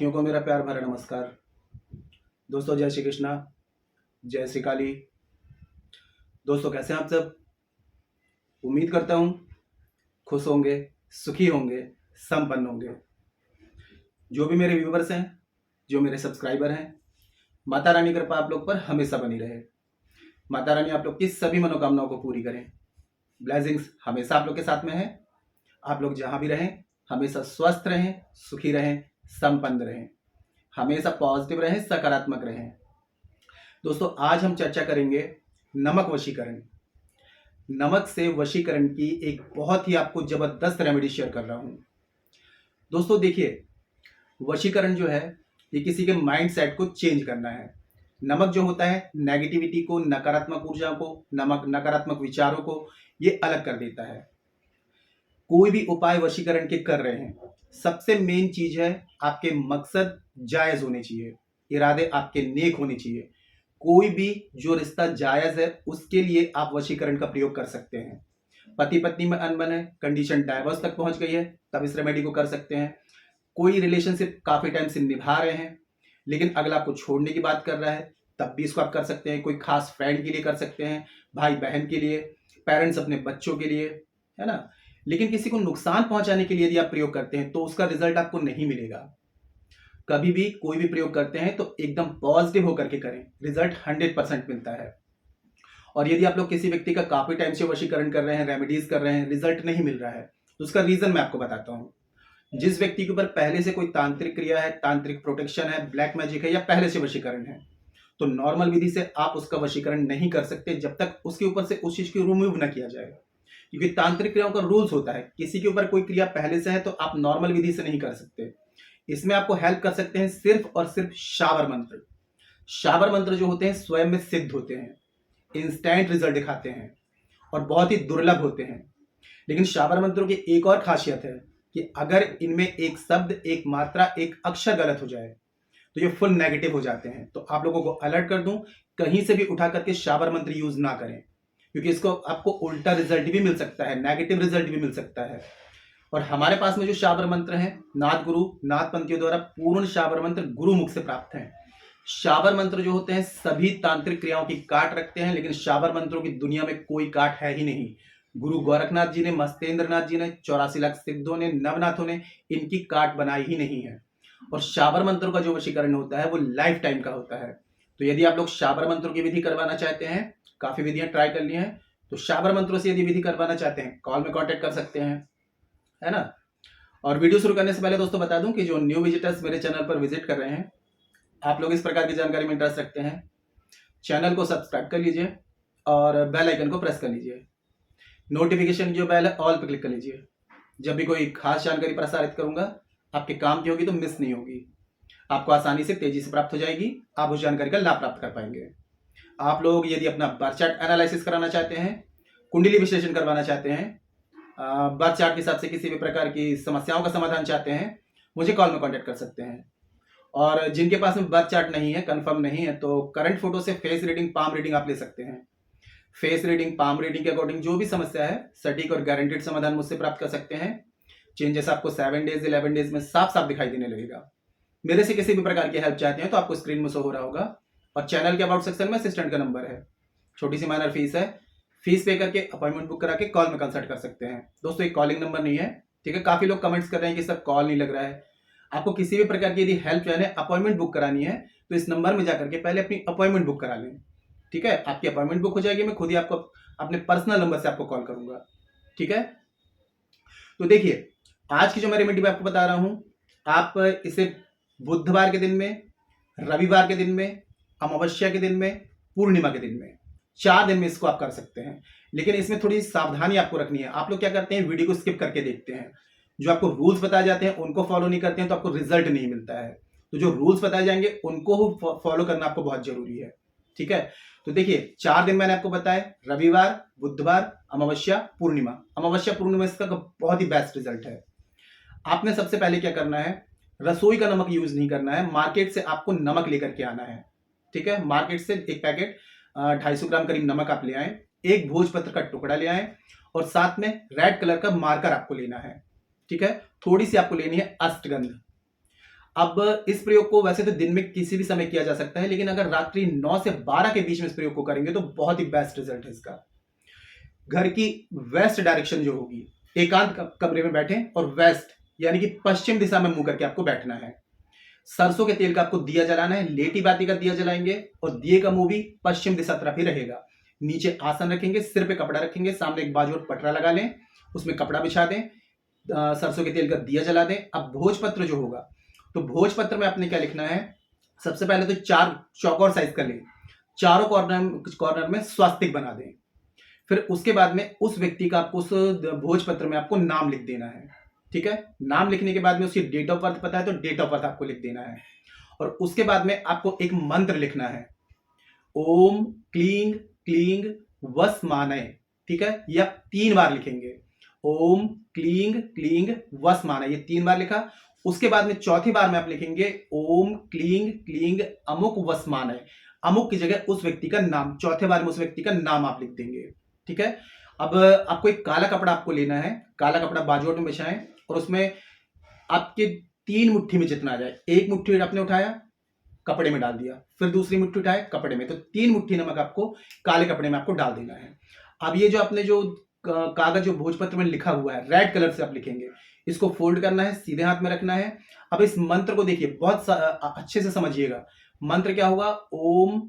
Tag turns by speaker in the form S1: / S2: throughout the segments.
S1: साथियों को मेरा प्यार भरा नमस्कार। दोस्तों जय श्री कृष्णा, जय श्री काली। दोस्तों कैसे हैं आप सब? उम्मीद करता हूँ खुश होंगे, सुखी होंगे, संपन्न होंगे। जो भी मेरे व्यूवर्स हैं, जो मेरे सब्सक्राइबर हैं, माता रानी कृपा आप लोग पर हमेशा बनी रहे। माता रानी आप लोग की सभी मनोकामनाओं को पूरी करें। ब्लेसिंग्स हमेशा आप लोग के साथ में है। आप लोग जहाँ भी रहें हमेशा स्वस्थ रहें, सुखी रहें, संपन्न रहें, हमेशा पॉजिटिव रहें, सकारात्मक रहें। दोस्तों आज हम चर्चा करेंगे नमक वशीकरण। नमक से वशीकरण की एक बहुत ही आपको जबरदस्त रेमेडी शेयर कर रहा हूं। दोस्तों देखिए, वशीकरण जो है ये किसी के माइंड सेट को चेंज करना है। नमक जो होता है नेगेटिविटी को, नकारात्मक ऊर्जा को, नमक नकारात्मक विचारों को ये अलग कर देता है। कोई भी उपाय वशीकरण के कर रहे हैं, सबसे मेन चीज है आपके मकसद जायज होने चाहिए, इरादे आपके नेक होने चाहिए। कोई भी जो रिश्ता जायज है उसके लिए आप वशीकरण का प्रयोग कर सकते हैं। पति पत्नी में अनबन है, कंडीशन डाइवोर्स तक पहुंच गई है, तब इस रेमेडी को कर सकते हैं। कोई रिलेशनशिप काफी टाइम से निभा रहे हैं लेकिन अगला आपको छोड़ने की बात कर रहा है, तब भी इसको आप कर सकते हैं। कोई खास फ्रेंड के लिए कर सकते हैं, भाई बहन के लिए, पेरेंट्स अपने बच्चों के लिए, है ना। लेकिन किसी को नुकसान पहुंचाने के लिए यदि आप प्रयोग करते हैं तो उसका रिजल्ट आपको नहीं मिलेगा। कभी भी कोई भी प्रयोग करते हैं तो एकदम पॉजिटिव होकर के करें, रिजल्ट 100% मिलता है। और यदि आप लोग किसी व्यक्ति का काफी टाइम से वशीकरण कर रहे हैं, रेमेडीज कर रहे हैं, रिजल्ट नहीं मिल रहा है, तो उसका रीजन मैं आपको बताता हूं। जिस व्यक्ति के ऊपर पहले से कोई तांत्रिक क्रिया है, तांत्रिक प्रोटेक्शन है, ब्लैक मैजिक है या पहले से वशीकरण है, तो नॉर्मल विधि से आप उसका वशीकरण नहीं कर सकते जब तक उसके ऊपर से उस चीज को रिमूव ना किया जाए। क्योंकि तांत्रिक क्रियाओं का रूल्स होता है, किसी के ऊपर कोई क्रिया पहले से है तो आप नॉर्मल विधि से नहीं कर सकते। इसमें आपको हेल्प कर सकते हैं सिर्फ और सिर्फ शावर मंत्र। शावर मंत्र जो होते हैं स्वयं में सिद्ध होते हैं, इंस्टेंट रिजल्ट दिखाते हैं और बहुत ही दुर्लभ होते हैं। लेकिन शावर मंत्रों की एक और खासियत है कि अगर इनमें एक शब्द, एक मात्रा, एक अक्षर गलत हो जाए तो ये फुल नेगेटिव हो जाते हैं। तो आप लोगों को अलर्ट कर दूं, कहीं से भी उठा करके शावर मंत्र यूज ना करें, क्योंकि इसको आपको उल्टा रिजल्ट भी मिल सकता है, नेगेटिव रिजल्ट भी मिल सकता है। और हमारे पास में जो शावर मंत्र हैं, नाथ गुरु, नाथ पंथियों द्वारा पूर्ण शावर मंत्र गुरु मुख से प्राप्त हैं। शावर मंत्र जो होते हैं सभी तांत्रिक क्रियाओं की काट रखते हैं, लेकिन शावर मंत्रों की दुनिया में कोई काट है ही नहीं। गुरु गोरखनाथ जी ने, मस्तेंद्रनाथ जी ने, 84 लाख सिद्धों ने, नवनाथों ने इनकी काट बनाई ही नहीं है। और शावर मंत्रों का जो वशीकरण होता है वो लाइफ टाइम का होता है। तो यदि आप लोग शावर मंत्रों की विधि करवाना चाहते हैं, काफी विधियां ट्राई कर ली हैं, तो शावर मंत्रों से यदि विधि करवाना चाहते हैं कॉल में कांटेक्ट कर सकते हैं, है ना। और वीडियो शुरू करने से पहले दोस्तों बता दूं कि जो न्यू विजिटर्स मेरे चैनल पर विजिट कर रहे हैं, आप लोग इस प्रकार की जानकारी में इंटरेस्ट रखते हैं, चैनल को सब्सक्राइब कर लीजिए और बेल आइकन को प्रेस कर लीजिए। नोटिफिकेशन जो बेल है ऑल पे क्लिक कर लीजिए। जब भी कोई खास जानकारी प्रसारित करूंगा आपके काम की होगी तो मिस नहीं होगी, आपको आसानी से, तेजी से प्राप्त हो जाएगी, आप उस जानकारी का लाभ प्राप्त कर पाएंगे। आप लोग यदि अपना बर्थ चार्ट एनालिसिस कराना चाहते हैं, कुंडली विश्लेषण करवाना चाहते हैं, बर्थ चार्ट के हिसाब से किसी भी प्रकार की समस्याओं का समाधान चाहते हैं, मुझे कॉल में कांटेक्ट कर सकते हैं। और जिनके पास में बर्थ चार्ट नहीं है, कंफर्म नहीं है, तो करंट फोटो से फेस रीडिंग, पाम रीडिंग आप ले सकते हैं। फेस रीडिंग, पाम रीडिंग के अकॉर्डिंग जो भी समस्या है सटीक और गारंटेड समाधान मुझसे प्राप्त कर सकते हैं। चेंजेस आपको 7 डेज 11 डेज में साफ साफ दिखाई देने लगेगा। मेरे से किसी भी प्रकार की हेल्प चाहते हैं तो आपको स्क्रीन में शो हो रहा होगा और चैनल के अबाउट सेक्शन में असिस्टेंट का नंबर है। छोटी सी माइनर फीस है, फीस पे करके अपॉइंटमेंट बुक करा के कॉल में कंसल्ट कर सकते हैं। दोस्तों एक कॉलिंग नंबर नहीं है, ठीक है। काफी लोग कमेंट्स कर रहे हैं कि सर कॉल नहीं लग रहा है। आपको किसी भी प्रकार की यदि हेल्प चाहे, अपॉइंटमेंट बुक करानी है तो इस नंबर में जाकर के पहले अपनी अपॉइंटमेंट बुक करा लें, ठीक है। आपकी अपॉइंटमेंट बुक हो जाएगी, मैं खुद ही आपको अपने पर्सनल नंबर से आपको कॉल करूंगा, ठीक है। तो देखिए आज की जो मैं रेमेडी मैं आपको बता रहा हूं, आप इसे बुधवार के दिन में, रविवार के दिन में, अमावस्या के दिन में, पूर्णिमा के दिन में, 4 दिन में इसको आप कर सकते हैं। लेकिन इसमें थोड़ी सावधानी आपको रखनी है। आप लोग क्या करते हैं, वीडियो को स्किप करके देखते हैं, जो आपको रूल्स बताए जाते हैं उनको फॉलो नहीं करते हैं तो आपको रिजल्ट नहीं मिलता है। तो जो रूल्स बताए जाएंगे उनको फॉलो करना आपको बहुत जरूरी है, ठीक है। तो देखिए 4 दिन मैंने आपको बताया, रविवार, बुधवार, अमावस्या, पूर्णिमा। अमावस्या पूर्णिमा इसका बहुत ही बेस्ट रिजल्ट है। आपने सबसे पहले क्या करना है, रसोई का नमक यूज नहीं करना है, मार्केट से आपको नमक लेकर के आना है, ठीक है। मार्केट से एक पैकेट 250 ग्राम करीब नमक आप ले आए, एक भोजपत्र का टुकड़ा ले आए और साथ में रेड कलर का मार्कर आपको लेना है, ठीक है। थोड़ी सी आपको लेनी है अष्टगंध। अब इस प्रयोग को वैसे तो दिन में किसी भी समय किया जा सकता है, लेकिन अगर रात्रि 9 से 12 के बीच में इस प्रयोग को करेंगे तो बहुत ही बेस्ट रिजल्ट है इसका। घर की वेस्ट डायरेक्शन जो होगी, एकांत कमरे में बैठे और वेस्ट यानी कि पश्चिम दिशा में मुंह करके आपको बैठना है। सरसों के तेल का आपको दिया जलाना है, लेटी बाती का दिया जलाएंगे और दिए का मुंह भी पश्चिम दिशा तरफ ही रहेगा। नीचे आसन रखेंगे, सिर पे कपड़ा रखेंगे, सामने एक बाजू और पटरा लगा लें, उसमें कपड़ा बिछा दें, सरसों के तेल का दिया जला दें। अब भोजपत्र जो होगा, तो भोजपत्र में आपने क्या लिखना है, सबसे पहले तो 4 चौकोर साइज का लें, चारों कॉर्नर में स्वास्तिक बना दें। फिर उसके बाद में उस व्यक्ति का आपको उस भोजपत्र में आपको नाम लिख देना है। ठीक है, नाम लिखने के बाद में उसकी डेट ऑफ बर्थ पता है तो डेट ऑफ बर्थ आपको लिख देना है। और उसके बाद में आपको एक मंत्र लिखना है, ओम क्लींग क्लींग वसमानय। ठीक है, ये आप 3 बार लिखेंगे, ओम क्लींग क्लींग वसमानय, ये 3 बार लिखा। उसके बाद में चौथी बार में आप लिखेंगे ओम क्लींग क्लींग अमुक वसमानय। अमुक की जगह उस व्यक्ति का नाम, चौथे बार में उस व्यक्ति का नाम आप लिख देंगे। ठीक है, अब आपको एक काला कपड़ा आपको लेना है, काला कपड़ा बाजू में बिछाएं और उसमें आपके 3 मुट्ठी में जितना आ जाए, एक मुट्ठी आपने उठाया कपड़े में डाल दिया, फिर दूसरी मुट्ठी उठाए कपड़े में, तो 3 मुट्ठी नमक आपको काले कपड़े में आपको डाल देना है। अब ये जो आपने जो कागज जो भोजपत्र में लिखा हुआ है रेड कलर से आप लिखेंगे, इसको फोल्ड करना है, सीधे हाथ में रखना है। अब इस मंत्र को देखिए, बहुत अच्छे से समझिएगा। मंत्र क्या होगा, ओम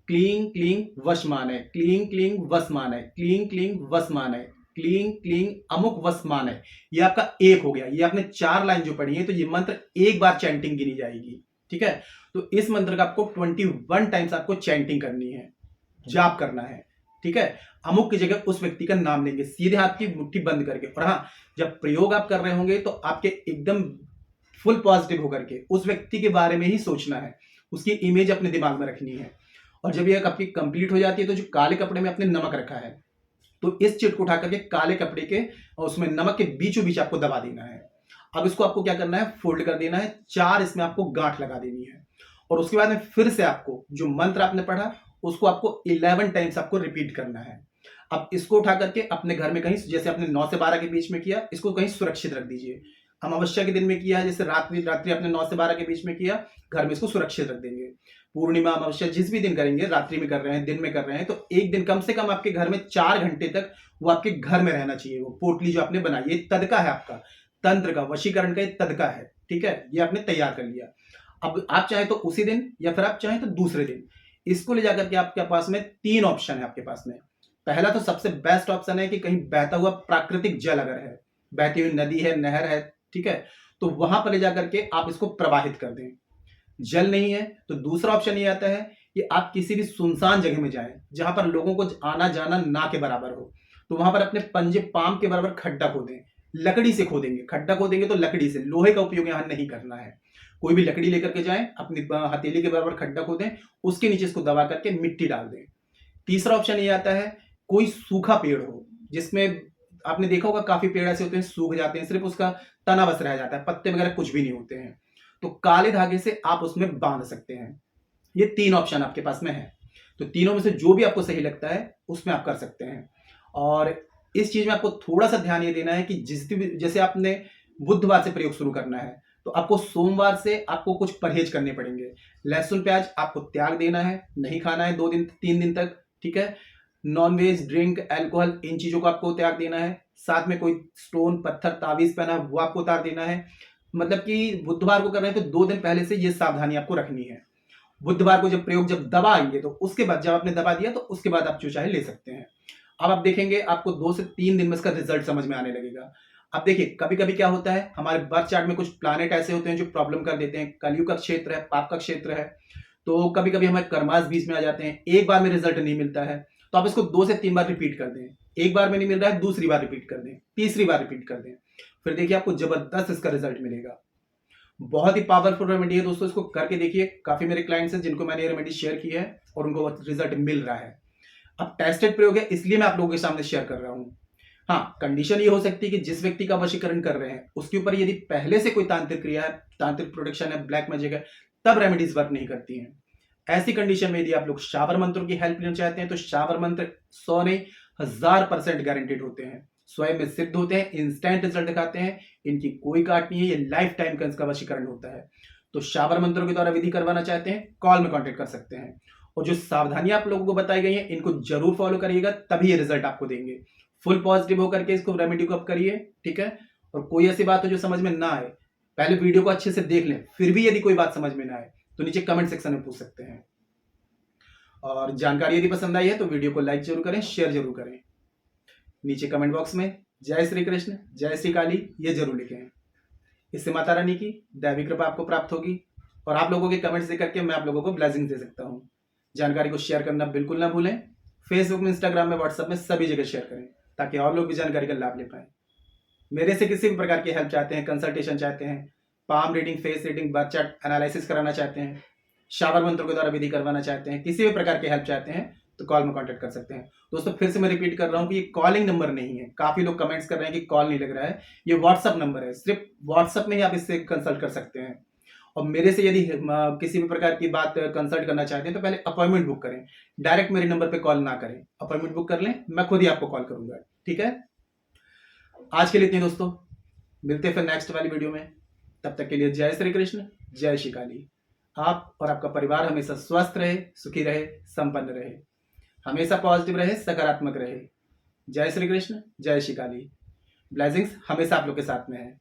S1: क्लीं क्लीं वशमानय, क्लीं क्लीं वसमानय, क्लीं क्लीं वसमानय, क्लीं क्लीं अमुक वसमानय। ये आपका एक हो गया। ये आपने 4 लाइन जो पढ़ी है, तो ये मंत्र एक बार चैंटिंग गिनी जाएगी। ठीक है, तो इस मंत्र का आपको 21 टाइम्स आपको चैंटिंग करनी है, जाप करना है। ठीक है, अमुक की जगह उस व्यक्ति का नाम लेंगे, सीधे हाथ की मुट्ठी बंद करके। और हाँ, जब प्रयोग आप कर रहे होंगे तो आपके एकदम फुल पॉजिटिव होकर के उस व्यक्ति के बारे में ही सोचना है, उसकी इमेज अपने दिमाग में रखनी है। और जब यह आपकी कंप्लीट हो जाती है तो जो काले कपड़े में आपने नमक रखा है, तो इस चिट को उठा करके काले कपड़े के और उसमें नमक के बीचों बीच आपको दबा देना है। अब इसको आपको क्या करना है, फोल्ड कर देना है, 4 इसमें आपको गांठ लगा देनी है। और उसके बाद में फिर से आपको जो मंत्र आपने पढ़ा उसको आपको 11 टाइम्स आपको रिपीट करना है। अब इसको उठा करके अपने घर में कहीं, जैसे आपने 9 से 12 के बीच में किया, इसको कहीं सुरक्षित रख दीजिए। अमावस्या के दिन में किया है, जैसे रात्रि आपने 9 से 12 के बीच में किया, घर में इसको सुरक्षित रख देंगे। पूर्णिमा अमावस्या जिस भी दिन करेंगे, रात्रि में कर रहे हैं, दिन में कर रहे हैं, तो एक दिन कम से कम आपके घर में 4 घंटे तक वो आपके घर में रहना चाहिए। वो पोटली जो आपने बनाई, ये तदका है आपका, तंत्र का, वशीकरण का ये तदका है। ठीक है, ये आपने तैयार कर लिया। अब आप चाहे तो उसी दिन या फिर आप चाहे तो दूसरे दिन इसको ले जाकर के आपके पास में 3 ऑप्शन है आपके पास में। पहला तो सबसे बेस्ट ऑप्शन है कि कहीं बहता हुआ प्राकृतिक जल अगर है, बहती हुई नदी है, नहर है, ठीक है, तो वहां पर ले जाकर के आप इसको प्रवाहित कर दें। जल नहीं है तो दूसरा ऑप्शन ये आता है कि आप किसी भी सुनसान जगह में जाएं, जहां पर लोगों को आना जाना ना के बराबर हो, तो वहां पर अपने पंजे पाम के बराबर खड्डा खोदें। लकड़ी से खोदेंगे, खड्डा खोदेंगे तो लकड़ी से, लोहे का उपयोग यहां नहीं करना है। कोई भी लकड़ी लेकर के जाएं, अपनी हथेली के बराबर खड्डा खोदें, उसके नीचे इसको दबा करके मिट्टी डाल दें। तीसरा ऑप्शन ये आता है, कोई सूखा पेड़ हो, जिसमें आपने देखा होगा काफी पेड़ ऐसे होते हैं सूख जाते हैं, सिर्फ उसका तना बस रह जाता है, पत्ते वगैरह कुछ भी नहीं होते हैं, तो काले धागे से आप उसमें बांध सकते हैं। ये 3 ऑप्शन आपके पास में है, तो तीनों में से जो भी आपको सही लगता है उसमें आप कर सकते हैं। और इस चीज में आपको थोड़ा सा ध्यान ये देना है कि जैसे आपने बुधवार से प्रयोग शुरू करना है, तो आपको सोमवार से आपको कुछ परहेज करने पड़ेंगे। लहसुन प्याज आपको त्याग देना है, नहीं खाना है 2 दिन 3 दिन तक। ठीक है, नॉनवेज, ड्रिंक, अल्कोहल, इन चीजों को आपको त्याग देना है। साथ में कोई स्टोन, पत्थर, ताबीज पहना वो आपको उतार देना है। मतलब कि बुधवार को कर रहे हैं तो 2 दिन पहले से ये सावधानी आपको रखनी है। बुधवार को जब दबा आएंगे तो उसके बाद, जब आपने दबा दिया तो उसके बाद आप जो चाहे ले सकते हैं। अब आप देखेंगे आपको 2 से 3 दिन में इसका रिजल्ट समझ में आने लगेगा। अब देखिए, कभी कभी क्या होता है, हमारे बर्थ चार्ट में कुछ प्लैनेट ऐसे होते हैं जो प्रॉब्लम कर देते हैं। कलयुग का क्षेत्र है, पाप का क्षेत्र है, तो कभी कभी हमारे कर्मास बीच में आ जाते हैं, एक बार में रिजल्ट नहीं मिलता है, तो आप इसको 2 से 3 बार रिपीट कर दें। एक बार में नहीं मिल रहा है, दूसरी बार रिपीट कर दें, तीसरी बार रिपीट कर दें, फिर देखिए आपको जबरदस्त इसका रिजल्ट मिलेगा। बहुत ही पावरफुल रेमेडी है दोस्तों, इसको करके देखिए। काफी मेरे क्लाइंट्स हैं जिनको मैंने ये रेमेडी शेयर की है और उनको रिजल्ट मिल रहा है। अब टेस्टेड प्रयोग है, इसलिए मैं आप लोगों के सामने शेयर कर रहा हूं। हाँ, कंडीशन ये हो सकती है कि जिस व्यक्ति का वशीकरण कर रहे हैं उसके ऊपर यदि पहले से कोई तांत्रिक क्रिया है, तांत्रिक प्रोटेक्शन है, ब्लैक मैजिक है, तब रेमेडीज वर्क नहीं करती हैं। ऐसी कंडीशन में यदि आप लोग शावर मंत्रों की हेल्प लेना चाहते हैं तो शावर मंत्र 100 नहीं 1000% गारंटेड होते हैं, स्वयं में सिद्ध होते हैं, इंस्टेंट रिजल्ट दिखाते हैं, इनकी कोई काट नहीं है, ये लाइफ टाइम का इसका वशीकरण होता है। तो शाबर मंत्रों के द्वारा विधि करवाना चाहते हैं, कॉल में कांटेक्ट कर सकते हैं। और जो सावधानियां आप लोगों को बताई गई हैं इनको जरूर फॉलो करिएगा, तभी ये रिजल्ट आपको देंगे। फुल पॉजिटिव होकर के इसको रेमेडी को अप करिए, ठीक है। और कोई ऐसी बात हो जो समझ में ना आए, पहले वीडियो को अच्छे से देख लें, फिर भी यदि कोई बात समझ में ना आए तो नीचे कमेंट सेक्शन में पूछ सकते हैं। और जानकारी यदि पसंद आई है तो वीडियो को लाइक जरूर करें, शेयर जरूर करें। नीचे कमेंट बॉक्स में जय श्री कृष्ण, जय श्री काली ये जरूर लिखें। इससे माता रानी की दैवी कृपा आपको प्राप्त होगी और आप लोगों के कमेंट्स देकर के मैं आप लोगों को ब्लेसिंग दे सकता हूं। जानकारी को शेयर करना बिल्कुल ना भूलें। फेसबुक में, इंस्टाग्राम में, व्हाट्सएप में सभी जगह शेयर करें ताकि और लोग भी जानकारी का लाभ ले पाए। मेरे से किसी भी प्रकार की हेल्प चाहते हैं, कंसल्टेशन चाहते हैं, palm reading, face reading, birth chart analysis कराना चाहते हैं, शाबर मंत्रों के द्वारा विधि करवाना चाहते हैं, किसी भी प्रकार की हेल्प चाहते हैं तो कॉल में कांटेक्ट कर सकते हैं। दोस्तों फिर से मैं रिपीट कर रहा हूं कि ये कॉलिंग नंबर नहीं है। काफी लोग कमेंट्स कर रहे हैं कि कॉल नहीं लग रहा है, ये व्हाट्सअप नंबर है। सिर्फ व्हाट्सअप में ही आप इससे कंसल्ट कर सकते हैं। और मेरे से यदि किसी भी प्रकार की बात कंसल्ट करना चाहते हैं तो पहले अपॉइंटमेंट बुक करें, डायरेक्ट मेरे नंबर पे कॉल ना करें। अपॉइंटमेंट बुक कर लें, मैं खुद ही आपको कॉल करूंगा, ठीक है। आज के लिए इतने दोस्तों, मिलते हैं फिर नेक्स्ट वाली वीडियो में। तब तक के लिए जय श्री कृष्ण, जय श्री काली। आप और आपका परिवार हमेशा स्वस्थ रहे, सुखी रहे, संपन्न रहे, हमेशा पॉजिटिव रहे, सकारात्मक रहे। जय श्री कृष्ण, जय श्री काली। ब्लेसिंग्स हमेशा आप लोग के साथ में है।